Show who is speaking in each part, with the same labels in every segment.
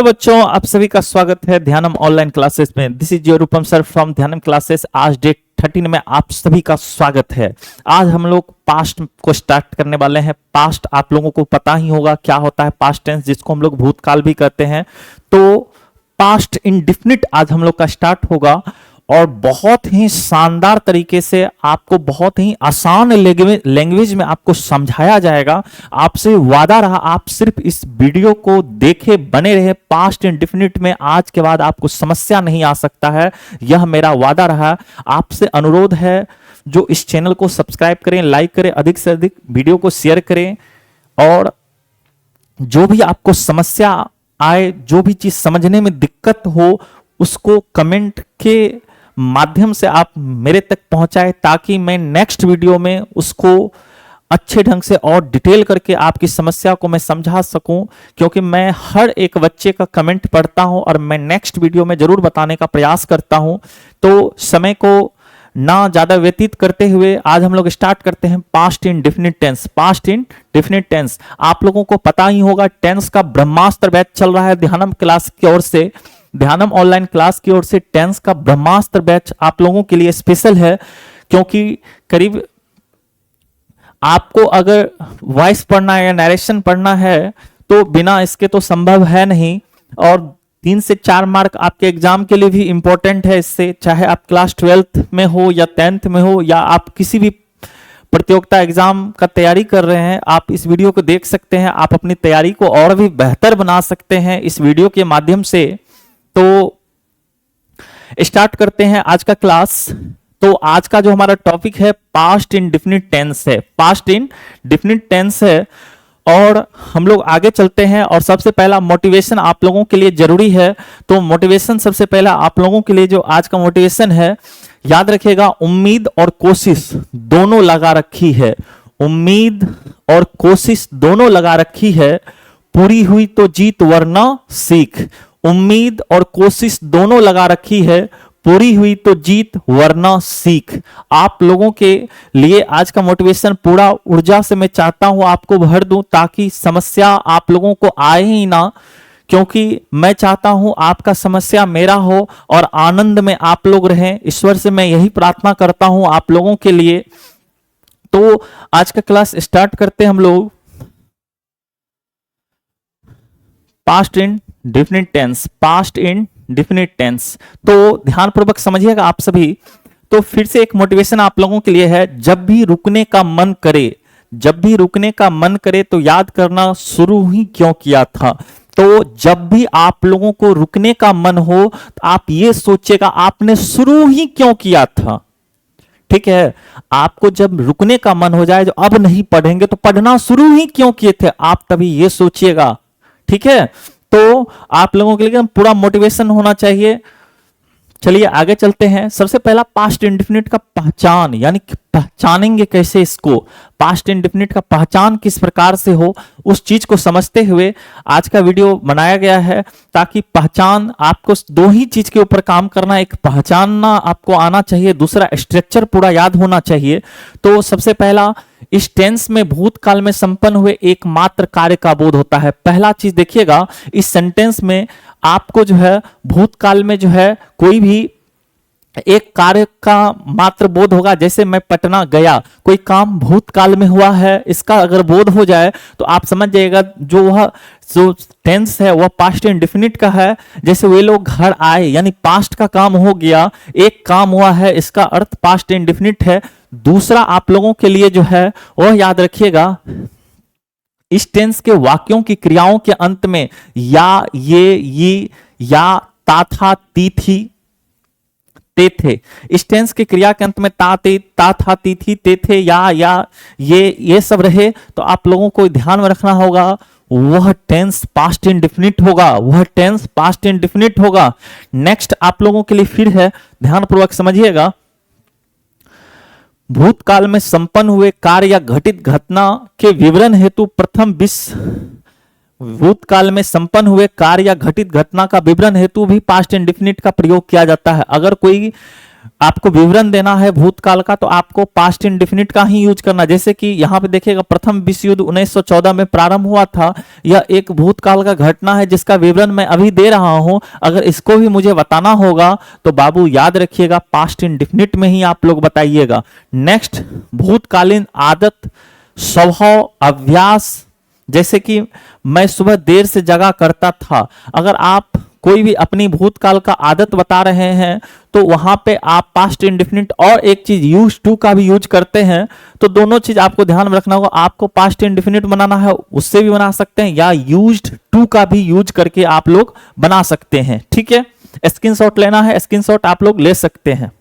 Speaker 1: Hello बच्चों, आप सभी का स्वागत है ध्यानम ऑनलाइन क्लासेस में। This is your Roopam sir from Dhyanam classes. आज डे 13 में आप सभी का स्वागत है। आज हम लोग पास्ट को स्टार्ट करने वाले हैं। पास्ट आप लोगों को पता ही होगा क्या होता है पास्ट टेंस, जिसको हम लोग भूतकाल भी कहते हैं। तो पास्ट इंडेफिनिट आज हम लोग का स्टार्ट होगा और बहुत ही शानदार तरीके से आपको बहुत ही आसान लैंग्वेज में आपको समझाया जाएगा। आपसे वादा रहा, आप सिर्फ इस वीडियो को देखे बने रहे। पास्ट इंडेफिनिट में आज के बाद आपको समस्या नहीं आ सकता है, यह मेरा वादा रहा। आपसे अनुरोध है, जो इस चैनल को सब्सक्राइब करें, लाइक करें, अधिक से अधिक वीडियो को शेयर करें और जो भी आपको समस्या आए, जो भी चीज समझने में दिक्कत हो, उसको कमेंट के माध्यम से आप मेरे तक पहुंचाए, ताकि मैं नेक्स्ट वीडियो में उसको अच्छे ढंग से और डिटेल करके आपकी समस्या को मैं समझा सकूं। क्योंकि मैं हर एक बच्चे का कमेंट पढ़ता हूं और मैं नेक्स्ट वीडियो में जरूर बताने का प्रयास करता हूं। तो समय को ना ज्यादा व्यतीत करते हुए आज हम लोग स्टार्ट करते हैं past indefinite tense. Past indefinite tense आप लोगों को पता ही होगा, टेंस का ब्रह्मास्त्र बैच चल रहा है ध्यानम क्लास की ओर से, ध्यानम ऑनलाइन क्लास की ओर से। टेंस का ब्रह्मास्त्र बैच आप लोगों के लिए स्पेशल है, क्योंकि करीब आपको अगर वॉइस पढ़ना है या नरेशन पढ़ना है तो बिना इसके तो संभव है नहीं। और 3 से 4 मार्क आपके एग्जाम के लिए भी इंपॉर्टेंट है इससे, चाहे आप क्लास 12th में हो या 10th में हो या आप किसी भी प्रतियोगिता एग्जाम का तैयारी कर रहे हैं। आप इस वीडियो को देख सकते हैं, आप अपनी तैयारी को और भी बेहतर बना सकते हैं इस वीडियो के माध्यम से। तो स्टार्ट करते हैं आज का क्लास। तो आज का जो हमारा टॉपिक है पास्ट इंडेफिनिट टेंस है, पास्ट इंडेफिनिट टेंस है। और हम लोग आगे चलते हैं और सबसे पहला मोटिवेशन आप लोगों के लिए जरूरी है। तो मोटिवेशन सबसे पहला आप लोगों के लिए जो आज का मोटिवेशन है, याद रखिएगा, उम्मीद और कोशिश दोनों लगा रखी है। उम्मीद और कोशिश दोनों लगा रखी है, पूरी हुई तो जीत वरना सीख। उम्मीद और कोशिश दोनों लगा रखी है, पूरी हुई तो जीत वरना सीख। आप लोगों के लिए आज का मोटिवेशन पूरा ऊर्जा से मैं चाहता हूं आपको भर दूं, ताकि समस्या आप लोगों को आए ही ना। क्योंकि मैं चाहता हूं आपका समस्या मेरा हो और आनंद में आप लोग रहें। ईश्वर से मैं यही प्रार्थना करता हूं आप लोगों के लिए। तो आज का क्लास स्टार्ट करते हैं हम लोग। Past indefinite tense, past indefinite tense. तो ध्यानपूर्वक समझिएगा आप सभी। तो फिर से एक मोटिवेशन आप लोगों के लिए है, जब भी रुकने का मन करे, जब भी रुकने का मन करे तो याद करना शुरू ही क्यों किया था। तो जब भी आप लोगों को रुकने का मन हो तो आप ये सोचिएगा आपने शुरू ही क्यों किया था। ठीक है, आपको जब रुकने का मन हो जाए, जो अब नहीं पढ़ेंगे तो पढ़ना शुरू ही क्यों किए थे, आप तभी ये सोचिएगा। ठीक है, तो आप लोगों के लिए पूरा मोटिवेशन होना चाहिए। चलिए आगे चलते हैं। सबसे पहला पास्ट इंडेफिनिट का पहचान, यानी पहचानेंगे कैसे इसको, पास्ट इंडेफिनिट का पहचान किस प्रकार से हो, उस चीज को समझते हुए आज का वीडियो बनाया गया है। ताकि पहचान, आपको 2 ही चीज के ऊपर काम करना, एक पहचानना आपको आना चाहिए, दूसरा स्ट्रक्चर पूरा याद होना चाहिए। तो सबसे पहला, इस टेंस में भूतकाल में संपन्न हुए एकमात्र कार्य का बोध होता है। पहला चीज देखिएगा, इस सेंटेंस में आपको जो है भूतकाल में जो है कोई भी एक कार्य का मात्र बोध होगा। जैसे मैं पटना गया, कोई काम भूतकाल में हुआ है, इसका अगर बोध हो जाए तो आप समझ जाइएगा जो वह जो टेंस है वह पास्ट इंडेफिनिट का है। जैसे वे लोग घर आए, यानी पास्ट का काम हो गया, एक काम हुआ है, इसका अर्थ पास्ट इंडेफिनिट है। दूसरा आप लोगों के लिए जो है वह याद रखिएगा, इस टेंस के वाक्यों की क्रियाओं के अंत में या, ये, या, ता था, ती थी, ते थे। इस टेंस के क्रिया के अंत में ता था, ती थी, ते थे, या ये सब रहे तो आप लोगों को ध्यान में रखना होगा, वह टेंस पास्ट इंडेफिनिट होगा, वह टेंस पास्ट इंडेफिनिट होगा। नेक्स्ट आप लोगों के लिए फिर है, ध्यानपूर्वक समझिएगा, भूतकाल में संपन्न हुए कार्य या घटित घटना के विवरण हेतु प्रथम भूतकाल में संपन्न हुए कार्य या घटित घटना का विवरण हेतु भी पास्ट इंडेफिनिट का प्रयोग किया जाता है। अगर कोई आपको विवरण देना है भूतकाल का, तो आपको पास्ट इंडेफिनिट का ही यूज करना। जैसे कि यहाँ पे देखिएगा, प्रथम विश्व युद्ध 1914 में प्रारंभ हुआ था। यह एक भूतकाल का घटना है जिसका विवरण मैं अभी दे रहा हूं। अगर इसको भी मुझे बताना होगा तो बाबू याद रखिएगा, पास्ट इंडेफिनिट में ही आप लोग बताइएगा। नेक्स्ट, भूतकालीन आदत, स्वभाव, अभ्यास। जैसे कि मैं सुबह देर से जगा करता था। अगर आप कोई भी अपनी भूतकाल का आदत बता रहे हैं तो वहां पे आप पास्ट इंडेफिनिट और एक चीज यूज टू का भी यूज करते हैं, तो दोनों चीज आपको ध्यान में रखना होगा। आपको पास्ट इंडेफिनिट बनाना है, उससे भी बना सकते हैं, या यूज्ड टू का भी यूज करके आप लोग बना सकते हैं। ठीक है, स्क्रीनशॉट लेना है, स्क्रीनशॉट आप लोग ले सकते हैं।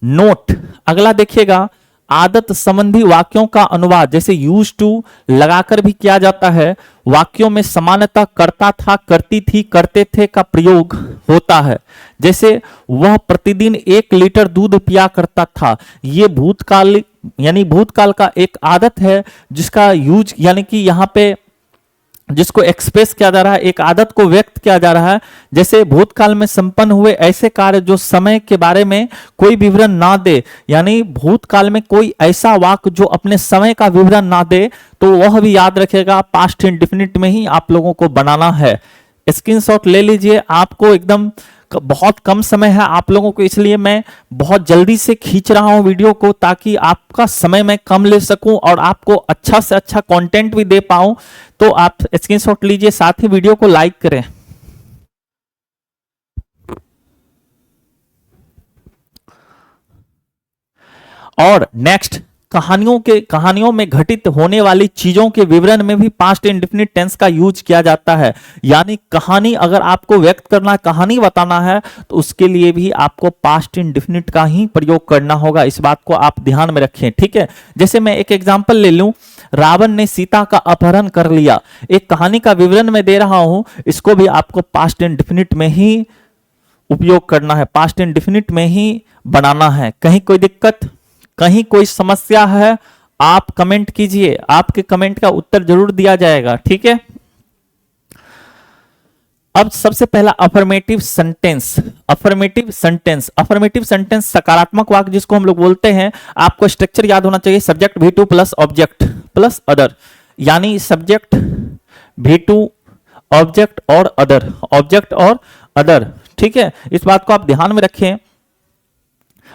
Speaker 1: नोट, अगला देखिएगा, आदत संबंधी वाक्यों का अनुवाद। जैसे यूज टू लगाकर भी किया जाता है। वाक्यों में सामान्यतः करता था, करती थी, करते थे का प्रयोग होता है। जैसे वह प्रतिदिन 1 लीटर दूध पिया करता था। ये भूतकाल यानी भूतकाल का एक आदत है जिसका यूज यानी कि यहाँ पे जिसको एक्सप्रेस किया जा रहा है, एक आदत को व्यक्त किया जा रहा है। जैसे भूतकाल में संपन्न हुए ऐसे कार्य जो समय के बारे में कोई विवरण ना दे, यानी भूतकाल में कोई ऐसा वाक्य जो अपने समय का विवरण ना दे, तो वह भी याद रखेगा, पास्ट इंडेफिनिट में ही आप लोगों को बनाना है। स्क्रीनशॉट ले लीजिए, आपको एकदम बहुत कम समय है आप लोगों को, इसलिए मैं बहुत जल्दी से खींच रहा हूं वीडियो को, ताकि आपका समय मैं कम ले सकूं और आपको अच्छा से अच्छा कंटेंट भी दे पाऊं। तो आप स्क्रीनशॉट लीजिए, साथ ही वीडियो को लाइक करें। और नेक्स्ट, कहानियों में घटित होने वाली चीजों के विवरण में भी पास्ट इंडेफिनिट टेंस का यूज किया जाता है। यानी कहानी अगर आपको व्यक्त करना है, कहानी बताना है, तो उसके लिए भी आपको पास्ट इंडेफिनिट का ही प्रयोग करना होगा। इस बात को आप ध्यान में रखें। ठीक है, जैसे मैं एक एग्जांपल ले लूं, रावण ने सीता का अपहरण कर लिया। एक कहानी का विवरण मैं दे रहा हूं, इसको भी आपको पास्ट इंडेफिनिट में ही उपयोग करना है, पास्ट इंडेफिनिट में ही बनाना है। कहीं कोई दिक्कत, कहीं कोई समस्या है, आप कमेंट कीजिए, आपके कमेंट का उत्तर जरूर दिया जाएगा। ठीक है, अब सबसे पहला अफर्मेटिव सेंटेंस। अफर्मेटिव सेंटेंस सकारात्मक वाक्य जिसको हम लोग बोलते हैं। आपको स्ट्रक्चर याद होना चाहिए, subject V2 plus object plus other, यानी सब्जेक्ट V2 ऑब्जेक्ट और अदर। ठीक है, इस बात को आप ध्यान में रखें।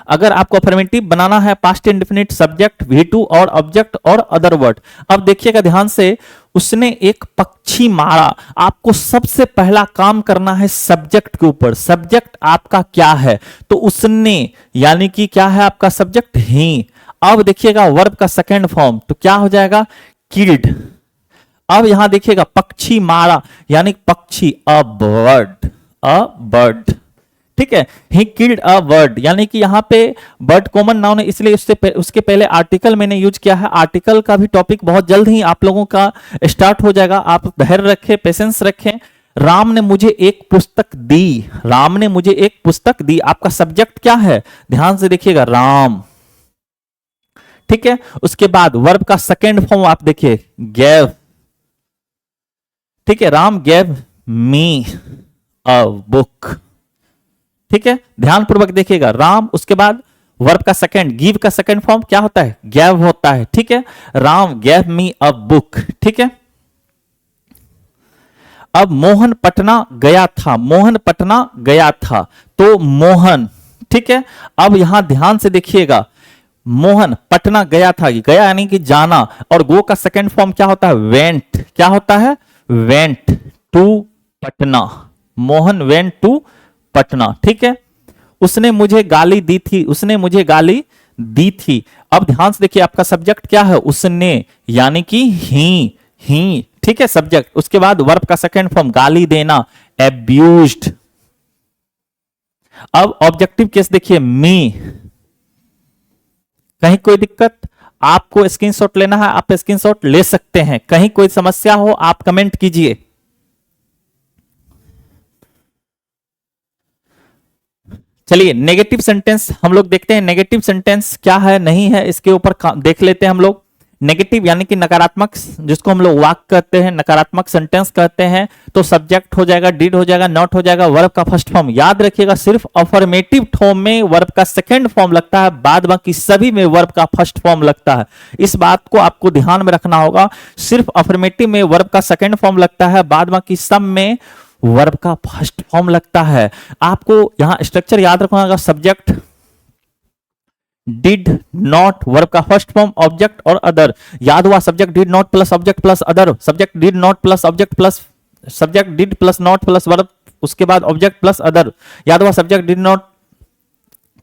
Speaker 1: अगर आपको अफर्मेटिव बनाना है, पास्ट इंडेफिनिट, सब्जेक्ट V2 और ऑब्जेक्ट और अदर वर्ड। अब देखिएगा ध्यान से, उसने एक पक्षी मारा। आपको सबसे पहला काम करना है सब्जेक्ट के ऊपर। सब्जेक्ट आपका क्या है, तो उसने, यानी कि क्या है आपका सब्जेक्ट, ही। अब देखिएगा वर्ब का सेकेंड फॉर्म, तो क्या हो जाएगा, किल्ड। अब यहां देखिएगा, पक्षी मारा यानी पक्षी, अ बर्ड। ठीक है, ही किल्ड अ बर्ड, यानी कि यहाँ पे बर्ड कॉमन नाउन है, इसलिए उसके पहले आर्टिकल मैंने यूज किया है। आर्टिकल का भी टॉपिक बहुत जल्द ही आप लोगों का स्टार्ट हो जाएगा। आप धैर्य रखें, पेशेंस रखें। राम ने मुझे एक पुस्तक दी। राम ने मुझे एक पुस्तक दी, आपका सब्जेक्ट क्या है, ध्यान से देखिएगा, राम। ठीक है, उसके बाद वर्ब का सेकेंड फॉर्म आप देखिए, गैव। ठीक है, Ram gave me a book. ठीक है, ध्यान पूर्वक देखिएगा, राम, उसके बाद वर्ब का सेकंड, गिव का सेकंड फॉर्म क्या होता है, गैव होता है। ठीक है, Ram gave me a book. ठीक है, अब मोहन पटना गया था, तो मोहन। ठीक है, अब यहां ध्यान से देखिएगा, मोहन पटना गया था, गया यानी कि जाना, और गो का सेकंड फॉर्म क्या होता है, वेंट। क्या होता है, went to Patna. Mohan went to Patna. ठीक है, उसने मुझे गाली दी थी। अब ध्यान से देखिए, आपका सब्जेक्ट क्या है, उसने, यानी कि ही। ठीक है, सब्जेक्ट। उसके बाद वर्ब का सेकंड फॉर्म, गाली देना, एब्यूज्ड। अब ऑब्जेक्टिव केस देखिए, मी। कहीं कोई दिक्कत, आपको स्क्रीनशॉट लेना है, आप स्क्रीनशॉट ले सकते हैं। कहीं कोई समस्या हो, आप कमेंट कीजिए। चलिए, नेगेटिव सेंटेंस हम लोग देखते हैं। नेगेटिव सेंटेंस क्या है, नहीं है, इसके ऊपर देख लेते हैं हम लोग। नेगेटिव यानी कि नकारात्मक, जिसको हम लोग वाक्य कहते हैं, नकारात्मक सेंटेंस कहते हैं, तो सब्जेक्ट हो जाएगा, डिड हो जाएगा, नॉट हो जाएगा, वर्ब का फर्स्ट फॉर्म। याद रखिएगा सिर्फ अफर्मेटिव फॉर्म में वर्ब का सेकंड फॉर्म लगता है, बाद बाकी सभी में वर्ब का फर्स्ट फॉर्म लगता है। इस बात को आपको ध्यान में रखना होगा, सिर्फ अफर्मेटिव में वर्ब का सेकंड फॉर्म लगता है, बाद बाकी सब में वर्ब का फर्स्ट फॉर्म लगता है। आपको यहां स्ट्रक्चर याद रखना होगा, सब्जेक्ट, डिड, नॉट, वर्ब का फर्स्ट फॉर्म, ऑब्जेक्ट और अदर। याद हुआ, subject did not plus object plus other, subject did not plus object plus subject did plus not plus verb, उसके बाद ऑब्जेक्ट प्लस अदर। याद हुआ, subject did not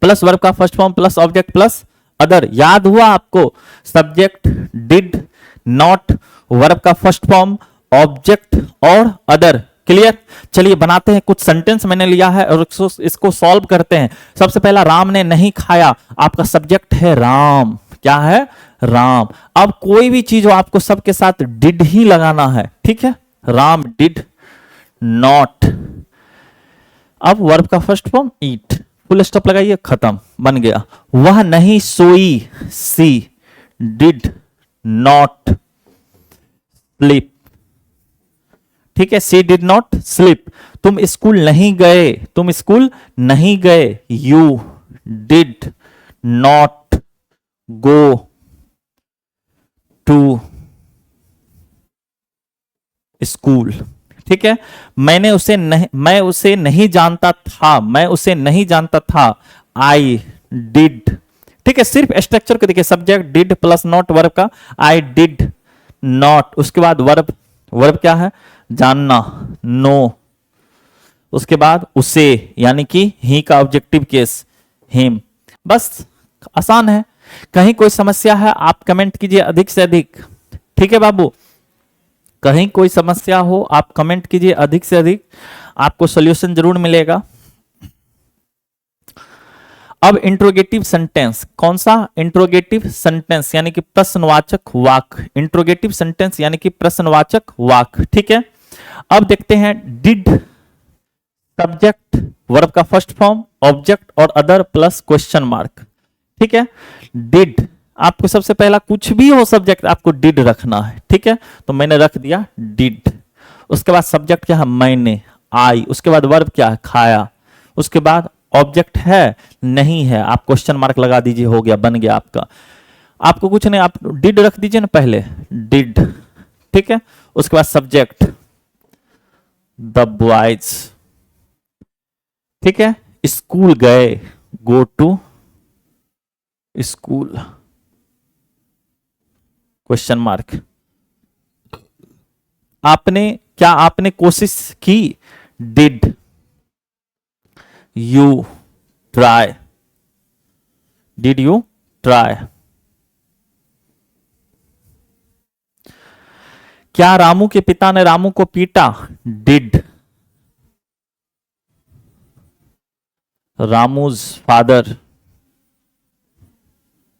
Speaker 1: plus verb का first form plus object plus other. याद हुआ आपको, subject did not, verb का first form, object और अदर। क्लियर? चलिए बनाते हैं कुछ सेंटेंस मैंने लिया है और इसको सॉल्व करते हैं। सबसे पहला, राम ने नहीं खाया, आपका सब्जेक्ट है राम। क्या है? राम। अब कोई भी चीज हो आपको सबके साथ डिड ही लगाना है, ठीक है? राम डिड नॉट, अब वर्ब का फर्स्ट फॉर्म ईट, फुल स्टॉप लगाइए, खत्म, बन गया। वह नहीं सोई, सी डिड नॉट स्लीप, ठीक है? She did not sleep. तुम स्कूल नहीं गए, तुम स्कूल नहीं गए, you did not go to school, ठीक है? मैं उसे नहीं जानता था, मैं उसे नहीं जानता था, आई डिड, ठीक है? सिर्फ स्ट्रक्चर को देखिए, subject did plus not verb का, आई डिड नॉट, उसके बाद वर्ब क्या है? जानना, नो, उसके बाद उसे यानी कि ही का ऑब्जेक्टिव केस, हिम। बस आसान है। कहीं कोई समस्या है आप कमेंट कीजिए अधिक से अधिक, ठीक है बाबू? कहीं कोई समस्या हो आप कमेंट कीजिए अधिक से अधिक, आपको सॉल्यूशन जरूर मिलेगा। अब इंट्रोगेटिव सेंटेंस, कौन सा? इंट्रोगेटिव सेंटेंस यानी कि प्रश्नवाचक वाक्य, इंट्रोगेटिव सेंटेंस यानी कि प्रश्नवाचक वाक्य, ठीक है? अब देखते हैं, डिड सब्जेक्ट, वर्ब का फर्स्ट फॉर्म, ऑब्जेक्ट और अदर प्लस क्वेश्चन मार्क, ठीक है? डिड, आपको सबसे पहला कुछ भी हो सब्जेक्ट आपको डिड रखना है, ठीक है? तो मैंने रख दिया डिड। उसके बाद सब्जेक्ट क्या है? मैंने, आई। उसके बाद वर्ब क्या है? खाया। उसके बाद ऑब्जेक्ट है? नहीं है, आप क्वेश्चन मार्क लगा दीजिए, हो गया, बन गया आपका। आपको कुछ नहीं, आप डिड रख दीजिए ना पहले, डिड, ठीक है? उसके बाद सब्जेक्ट द बॉयज, ठीक है? स्कूल गए, go to school, question mark. आपने कोशिश की, did you try, did you try. क्या रामू के पिता ने रामू को पीटा? Did Ramu's father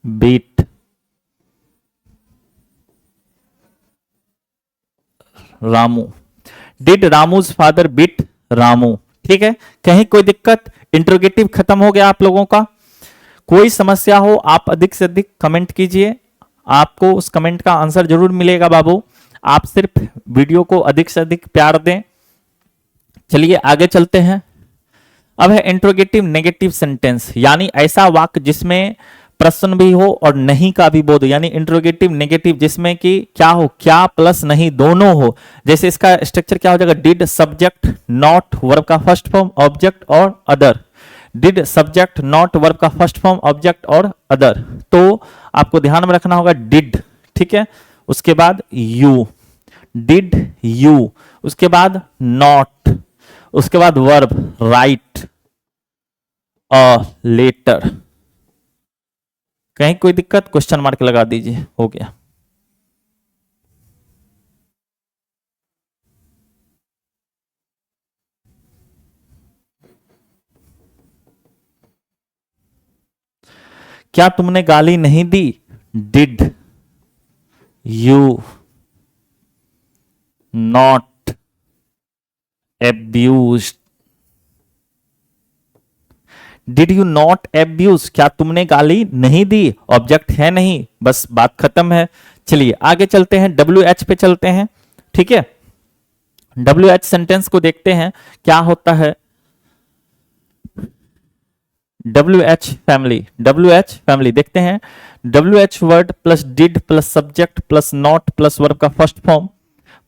Speaker 1: beat Ramu, did Ramu's father beat Ramu, ठीक है? कहीं कोई दिक्कत? इंट्रोगेटिव खत्म हो गया आप लोगों का। कोई समस्या हो आप अधिक से अधिक कमेंट कीजिए, आपको उस कमेंट का आंसर जरूर मिलेगा बाबू। आप सिर्फ वीडियो को अधिक से अधिक प्यार दें। चलिए आगे चलते हैं। अब है इंट्रोगेटिव नेगेटिव सेंटेंस, यानी ऐसा वाक्य जिसमें प्रश्न भी हो और नहीं का भी बोध, यानी इंट्रोगेटिव नेगेटिव, जिसमें कि क्या हो? क्या प्लस नहीं दोनों हो। जैसे इसका स्ट्रक्चर क्या हो जाएगा? डिड सब्जेक्ट नॉट वर्ब का फर्स्ट फॉर्म, ऑब्जेक्ट और other. Did subject not verb का फर्स्ट फॉर्म, ऑब्जेक्ट और अदर। तो आपको ध्यान में रखना होगा डिड, ठीक है? उसके बाद यू, डिड यू, उसके बाद नॉट, उसके बाद वर्ब राइट अ लेटर। कहीं कोई दिक्कत? क्वेश्चन मार्क लगा दीजिए, हो गया। क्या तुमने गाली नहीं दी? Did you not abused, did you not abuse, क्या तुमने गाली नहीं दी, ऑब्जेक्ट है नहीं, बस बात खत्म है। चलिए आगे चलते हैं, WH पे चलते हैं, ठीक है। WH सेंटेंस को देखते हैं क्या होता है। WH फैमिली देखते हैं। WH word plus did plus subject plus not plus verb का first form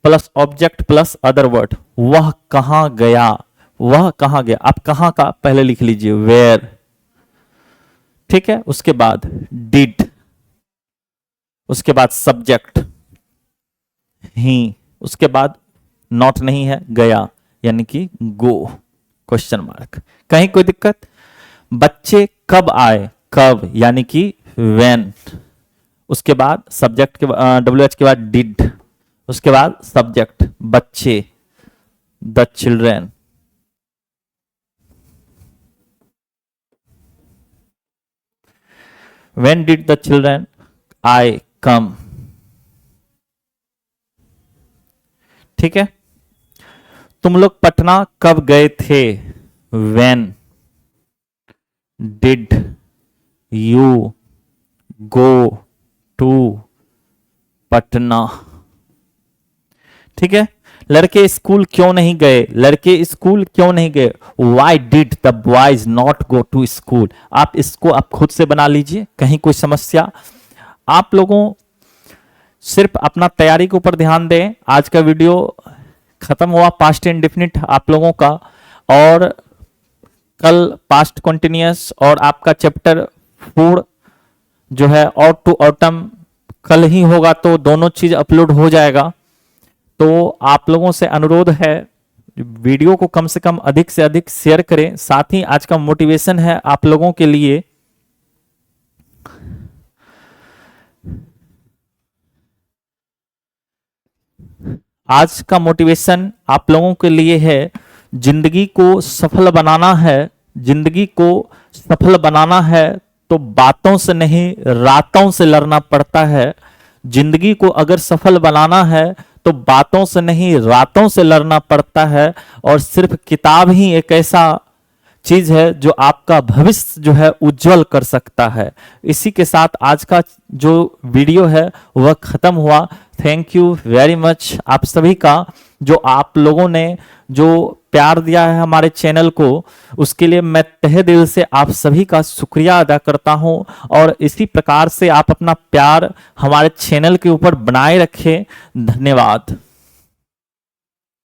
Speaker 1: plus object plus other word. वह कहां गया, वह कहां गया, आप कहां का पहले लिख लीजिए वेयर, ठीक है। उसके बाद डिड, उसके बाद सब्जेक्ट ही, उसके बाद नॉट नहीं है, गया यानी कि गो, क्वेश्चन मार्क। कहीं कोई दिक्कत? बच्चे कब आए, कब यानी कि व्हेन। उसके बाद सब्जेक्ट के WH के बाद डिड, उसके बाद सब्जेक्ट बच्चे, the children. When did the children I come? ठीक है। तुम लोग पटना कब गए थे, When did you go to Patna, ठीक है। लड़के स्कूल क्यों नहीं गए, लड़के स्कूल क्यों नहीं गए, why did the boys not go to school. आप इसको आप खुद से बना लीजिए, कहीं कोई समस्या। आप लोगों सिर्फ अपना तैयारी के ऊपर ध्यान दें। आज का वीडियो खत्म हुआ पास्ट इंडेफिनिट आप लोगों का, और कल पास्ट कंटिन्यूअस और आपका चैप्टर 4 जो है और टू ऑटम कल ही होगा, तो दोनों चीज अपलोड हो जाएगा। तो आप लोगों से अनुरोध है वीडियो को कम से कम अधिक से अधिक शेयर करें। साथ ही आज का मोटिवेशन है आप लोगों के लिए, आज का मोटिवेशन आप लोगों के लिए है, जिंदगी को सफल बनाना है, जिंदगी को सफल बनाना है तो बातों से नहीं रातों से लड़ना पड़ता है। जिंदगी को अगर सफल बनाना है तो बातों से नहीं रातों से लड़ना पड़ता है, और सिर्फ किताब ही एक ऐसा चीज है जो आपका भविष्य जो है उज्जवल कर सकता है। इसी के साथ आज का जो वीडियो है वह खत्म हुआ। थैंक यू वेरी मच आप सभी का, जो आप लोगों ने जो प्यार दिया है हमारे चैनल को, उसके लिए मैं तहे दिल से आप सभी का शुक्रिया अदा करता हूं। और इसी प्रकार से आप अपना प्यार हमारे चैनल के ऊपर बनाए रखें। धन्यवाद।